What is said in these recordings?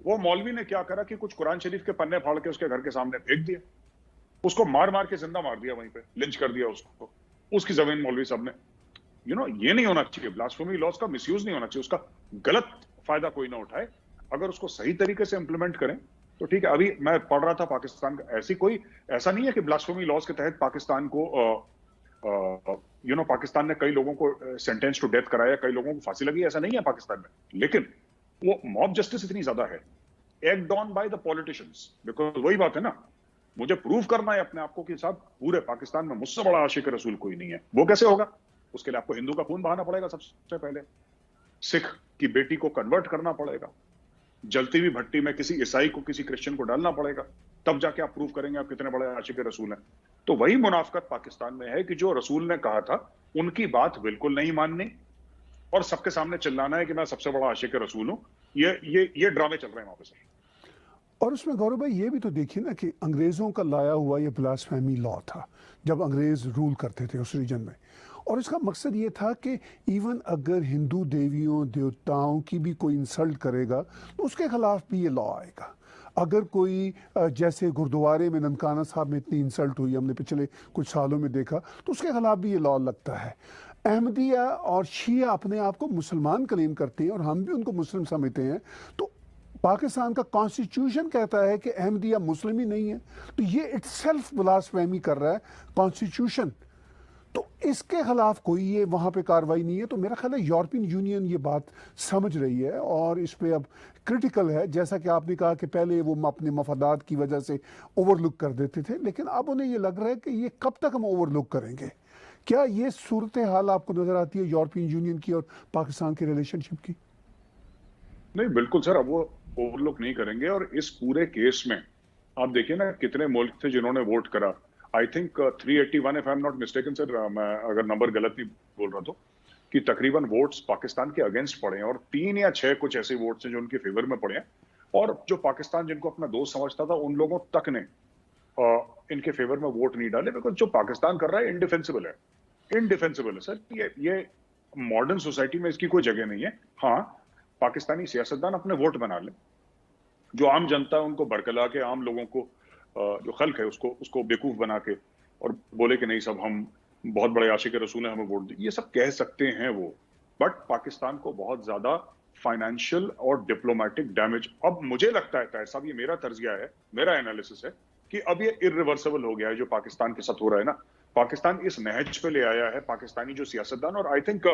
वो मौलवी ने क्या करा कि कुछ कुरान शरीफ के पन्ने फाड़ के उसके घर के सामने फेंक दिया, उसको मार मार के जिंदा मार दिया, वहीं पे लिंच कर दिया उसको, उसकी जमीन मौलवी साहब ने। ये नहीं होना चाहिए। ब्लास्फेमी लॉज का मिसयूज नहीं होना चाहिए, उसका गलत फायदा कोई ना उठाए। अगर उसको सही तरीके से इंप्लीमेंट करें तो ठीक है। अभी मैं पढ़ रहा था पाकिस्तान का, ऐसा नहीं है कि ब्लास्फेमी लॉज के तहत पाकिस्तान को पाकिस्तान ने कई लोगों को सेंटेंस टू डेथ कराया, कई लोगों को फांसी लगी, ऐसा नहीं है पाकिस्तान में। लेकिन वो मॉब जस्टिस इतनी ज्यादा है, act on by the politicians. Because वही बात है ना, मुझे प्रूव करना है अपने आप को कि साहब पूरे पाकिस्तान में मुझसे बड़ा आशिक रसूल कोई नहीं है। वो कैसे होगा? उसके लिए आपको हिंदू का खून बहाना पड़ेगा, सबसे पहले सिख की बेटी को कन्वर्ट करना पड़ेगा, जलती हुई भट्टी में किसी ईसाई को, किसी क्रिश्चियन को डालना पड़ेगा, तब जाके आप प्रूव करेंगे आप कितने बड़े आशिक रसूल हैं। तो वही मुनाफिकत पाकिस्तान में है कि जो रसूल ने कहा था उनकी बात बिल्कुल नहीं माननी और सबके सामने चिल्लाना है कि मैं सबसे बड़ा आशिक रसूल हूं। ये ड्रामे चल रहे हैं वहां पे सर। और उसमें गौरव भाई ये भी तो देखिए ना कि अंग्रेज़ों का लाया हुआ ये ब्लास्फेमी लॉ था जब अंग्रेज़ रूल करते थे उस रीजन में, और इसका मकसद ये था कि इवन अगर हिंदू देवियों देवताओं की भी कोई इंसल्ट करेगा तो उसके खिलाफ भी ये लॉ आएगा। अगर कोई जैसे गुरुद्वारे में ननकाना साहब में इतनी इंसल्ट हुई हमने पिछले कुछ सालों में देखा, तो उसके खिलाफ भी ये लॉ लगता है। अहमदिया और शिया अपने आप को मुसलमान क्लेम करते हैं और हम भी उनको मुस्लिम समझते हैं, तो पाकिस्तान का कॉन्स्टिट्यूशन कहता है कि अहमदिया मुस्लिम ही नहीं है, तो ये इटसेल्फ ब्लास्फेमी कर रहा है कॉन्स्टिट्यूशन। तो इसके खिलाफ कोई ये वहाँ पे कार्रवाई नहीं है। तो मेरा ख्याल है यूरोपियन यूनियन ये बात समझ रही है और इस पे अब क्रिटिकल है। जैसा कि आपने कहा कि पहले वो अपने मफादात की वजह से ओवरलुक कर देते थे, लेकिन अब उन्हें ये लग रहा है कि ये कब तक हम ओवरलुक करेंगे। क्या ये सूरत हाल आपको नजर आती है यूरोपियन यूनियन की और पाकिस्तान के रिलेशनशिप की? नहीं बिल्कुल सर, अब वो ओवरलुक नहीं करेंगे। और इस पूरे केस में आप देखिए ना कितने मुल्क थे जिन्होंने वोट करा। I think 381 if I am not mistaken sir, मैं अगर नंबर गलत नहीं बोल रहा तो, कि तकरीबन वोट्स पाकिस्तान के अगेंस्ट पड़े हैं और 3 या 6 कुछ ऐसे वोट्स हैं जो उनके फेवर में पड़े हैं। और जो पाकिस्तान जिनको अपना दोस्त समझता था उन लोगों तक ने इनके फेवर में वोट नहीं डाले, बिकॉज जो पाकिस्तान कर रहा है इंडिफेंसिबल है। इंडिफेंसिबल है सर। ये मॉडर्न सोसाइटी में इसकी कोई जगह नहीं है। हाँ, पाकिस्तानी सियासतदान अपने वोट बना ले, जो आम जनता है उनको बरकला के, आम लोगों को जो खल्क है उसको बेवकूफ बना के और बोले कि नहीं सब हम बहुत बड़े आशिक रसूल हैं, हमें वोट दी, ये सब कह सकते हैं वो। बट पाकिस्तान को बहुत ज्यादा फाइनेंशियल और डिप्लोमेटिक डैमेज अब मुझे लगता है साहब, ये मेरा तर्जिया है, मेरा एनालिसिस है कि अब ये इरिवर्सिबल हो गया है जो पाकिस्तान के साथ हो रहा है ना। पाकिस्तान इस नहज पे ले आया है पाकिस्तानी जो सियासतदान, और आई थिंक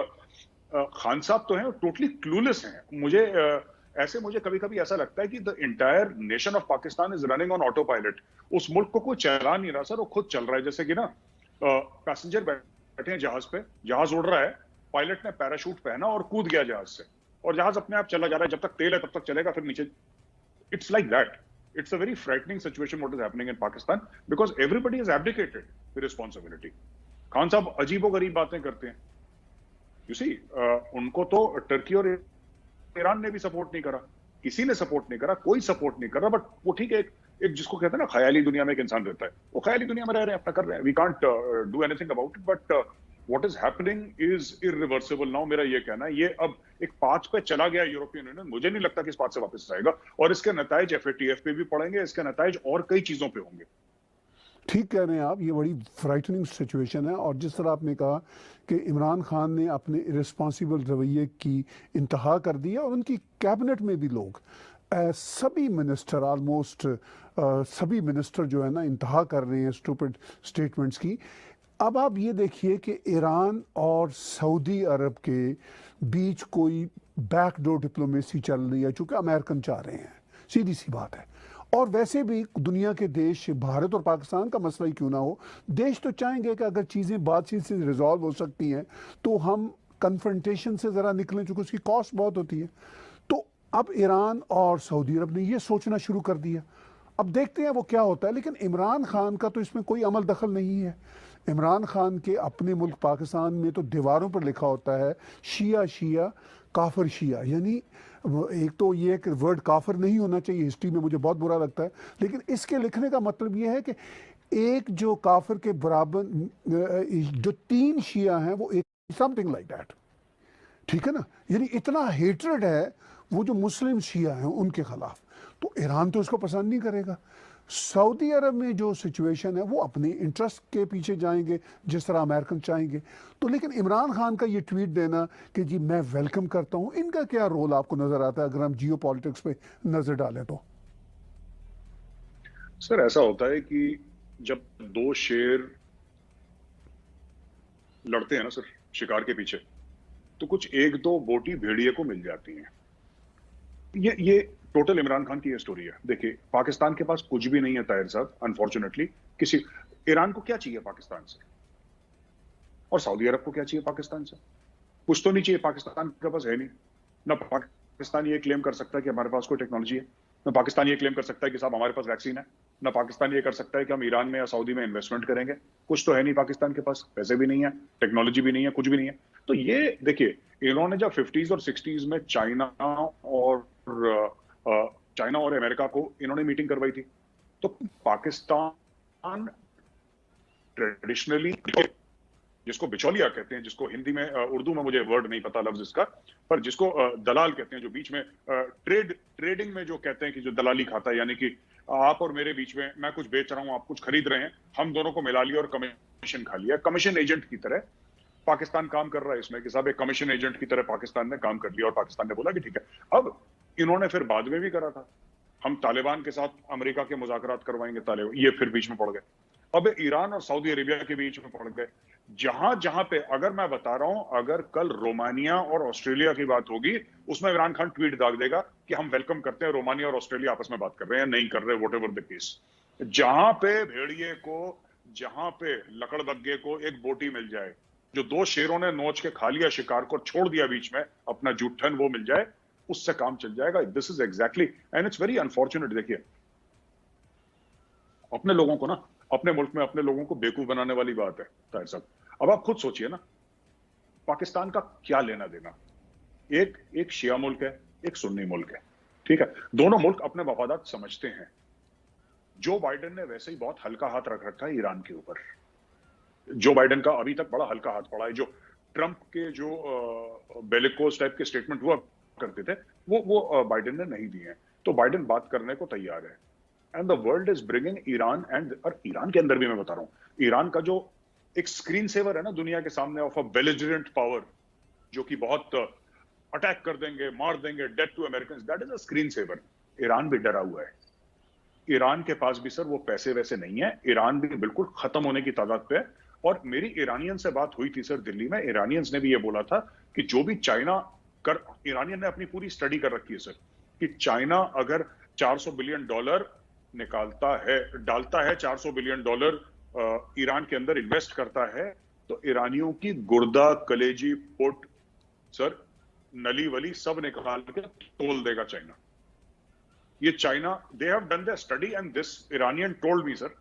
खान साहब तो हैं टोटली क्लूलेस हैं। मुझे कभी कभी ऐसा लगता है कि the entire nation of Pakistan is running on auto pilot. उस मुल्क को कोई चला नहीं रहा सर, वो खुद चल रहा है। जैसे कि ना पैसेंजर बैठे हैं जहाज पे, जहाज उड़ रहा है, पायलट ने पैराशूट पहना और कूद गया जहाज से, और जहाज अपने आप चला जा रहा है, जब तक तेल है तब तक चलेगा, फिर नीचे। It's like that. It's a very frightening situation what is happening in Pakistan because everybody has abdicated the responsibility. Khan साहब अजीबोगरीब बातें करते हैं। You see, उनको तो टर्की और ईरान ने भी सपोर्ट नहीं करा, किसी ने सपोर्ट नहीं करा, कोई सपोर्ट नहीं कर रहा। बट वो ठीक है, एक जिसको कहते हैं ना ख्याली दुनिया में एक इंसान रहता है, वो ख्याली दुनिया में रह रहे हैं, अपना कर रहे हैं। We can't do anything about it, but what is happening is irreversible now. मेरा ये कहना है, ये अब एक पाथ पे चला गया यूरोपियन यूनियन, मुझे नहीं लगता कि इस पाथ से वापस आएगा, और इसके नताइज एफएटीएफ पे भी पड़ेंगे, इसके नताइज और कई चीजों पे होंगे। ठीक कह रहे हैं आप, ये बड़ी फ्राइटनिंग सिचुएशन है। और जिस तरह आपने कहा कि इमरान खान ने अपने इरेस्पॉन्सिबल रवैये की इंतहा कर दी है, और उनकी कैबिनेट में भी लोग सभी मिनिस्टर ऑलमोस्ट सभी मिनिस्टर जो है ना इंतहा कर रहे हैं स्टूपिड स्टेटमेंट्स की। अब आप ये देखिए कि ईरान और सऊदी अरब के बीच कोई बैकडोर डिप्लोमेसी चल रही है, चूँकि अमेरिकन चाह रहे हैं, सीधी सी बात है। और वैसे भी दुनिया के देश, भारत और पाकिस्तान का मसला ही क्यों ना हो, देश तो चाहेंगे कि अगर चीज़ें बातचीत से रिजॉल्व हो सकती हैं तो हम कन्फ्रंटेशन से ज़रा निकलें, चूँकि उसकी कॉस्ट बहुत होती है। तो अब ईरान और सऊदी अरब ने ये सोचना शुरू कर दिया। अब देखते हैं वो क्या होता है। लेकिन इमरान खान का तो इसमें कोई अमल दखल नहीं है। इमरान खान के अपने मुल्क पाकिस्तान में तो दीवारों पर लिखा होता है शिया शिया काफिर शिया, यानी एक तो ये कि वर्ड काफिर नहीं होना चाहिए, हिस्ट्री में मुझे बहुत बुरा लगता है, लेकिन इसके लिखने का मतलब ये है कि एक जो काफिर के बराबर जो 3 शिया हैं वो एक, समथिंग लाइक दैट, ठीक है ना। यानी इतना हेट्रेड है वो जो मुस्लिम शिया हैं उनके खिलाफ। तो ईरान तो इसको पसंद नहीं करेगा। सऊदी अरब में जो सिचुएशन है वो अपने इंटरेस्ट के पीछे जाएंगे जिस तरह अमेरिकन चाहेंगे। तो लेकिन इमरान खान का ये ट्वीट देना कि जी मैं वेलकम करता हूं, इनका क्या रोल आपको नजर आता है अगर हम जियो पॉलिटिक्स पे नजर डालें तो? सर ऐसा होता है कि जब दो शेर लड़ते हैं ना सर शिकार के पीछे, तो कुछ एक दो बोटी भेड़िए को मिल जाती हैं। ये टोटल इमरान खान की ये स्टोरी है। देखिए, पाकिस्तान के पास कुछ भी नहीं है ताहिर साहब, अनफॉर्चुनेटली। किसी ईरान को क्या चाहिए पाकिस्तान से, और सऊदी अरब को क्या चाहिए पाकिस्तान से? कुछ तो नहीं चाहिए, पाकिस्तान के पास है नहीं। ना पाकिस्तान ये क्लेम कर सकता है कि हमारे पास कोई टेक्नोलॉजी है, ना पाकिस्तान ये क्लेम कर सकता है कि साहब हमारे पास वैक्सीन है, ना पाकिस्तान ये कर सकता है कि हम ईरान में या सऊदी में इन्वेस्टमेंट करेंगे। कुछ तो है नहीं पाकिस्तान के पास, पैसे भी नहीं है, टेक्नोलॉजी भी नहीं है, कुछ भी नहीं है। तो ये देखिए, इन्होंने जब 50s और 60s में चाइना और अमेरिका को इन्होंने मीटिंग करवाई थी, तो पाकिस्तान ट्रेडिशनली, जिसको बिचौलिया कहते हैं, जिसको हिंदी में उर्दू में मुझे वर्ड नहीं पता लफ्ज इसका, पर जिसको दलाल कहते हैं, जो बीच में ट्रेडिंग में जो कहते हैं कि जो दलाली खाता है, यानी कि आप और मेरे बीच में मैं कुछ बेच रहा हूं, आप कुछ खरीद रहे हैं, हम दोनों को मिला लिया और कमीशन खा लिया। कमीशन एजेंट की तरह पाकिस्तान काम कर रहा है इसमें, कि साहब एक कमीशन एजेंट की तरह पाकिस्तान ने काम कर लिया, और पाकिस्तान ने बोला कि ठीक है। अब इन्होंने फिर बाद में भी करा था, हम तालिबान के साथ अमेरिका के मुज़ाकरात करवाएंगे, तालिबान ये फिर बीच में पड़ गए। अब ईरान और सऊदी अरेबिया के बीच में पड़ गए। जहां जहां पे, अगर मैं बता रहा हूं, अगर कल रोमानिया और ऑस्ट्रेलिया की बात होगी, उसमें इमरान खान ट्वीट डाल देगा कि हम वेलकम करते हैं, रोमानिया और ऑस्ट्रेलिया आपस में बात कर रहे हैं, नहीं कर रहे, वॉट एवर द केस। जहां पे भेड़िए को, जहां पे लकड़बग्गे को एक बोटी मिल जाए, जो दो शेरों ने नोच के खा लिया शिकार को, छोड़ दिया बीच में अपना जूठन, वो मिल जाए, उससे काम चल जाएगा। This is exactly, and it's very unfortunate. देखिए, अपने लोगों को ना, अपने मुल्क में अपने लोगों को बेवकूफ बनाने वाली बात है ताहिर साहब। अब आप खुद सोचिए ना, पाकिस्तान का क्या लेना देना? एक एक शिया मुल्क है, एक सुन्नी मुल्क है, ठीक है, दोनों मुल्क अपने मफादात समझते हैं। जो बाइडेन ने वैसे ही बहुत हल्का हाथ रख रखा है ईरान के ऊपर। जो बाइडेन का अभी तक बड़ा हल्का हाथ पड़ा है। जो ट्रंप के जो बेलिकोस टाइप के स्टेटमेंट हुआ करते थे, वो बाइडेन ने नहीं दिए हैं। तो बाइडेन बात करने को तैयार है, and the world is bringing Iran, and और ईरान के अंदर भी मैं बता रहा हूं, ईरान का जो एक स्क्रीन सेवर है ना दुनिया के सामने, ऑफ अ बेलिजरेंट पावर, जो कि बहुत अटैक कर देंगे, मार देंगे, death to American, that is a screen saver. Iran भी डरा हुआ है। ईरान के पास भी सर वो पैसे वैसे नहीं है, ईरान भी बिल्कुल खत्म होने की तादाद पे है। और मेरी ईरानियन से बात हुई थी सर दिल्ली में, ईरानियंस ने भी ये बोला था कि जो भी चाइना कर, ईरानियन ने अपनी पूरी स्टडी कर रखी है सर, कि चाइना अगर $400 बिलियन निकालता है, डालता है $400 बिलियन ईरान के अंदर, इन्वेस्ट करता है, तो ईरानियों की गुर्दा, कलेजी, पुट सर, नली वली सब निकाल के तोल देगा चाइना। ये China, they have done the study, and this Iranian told me sir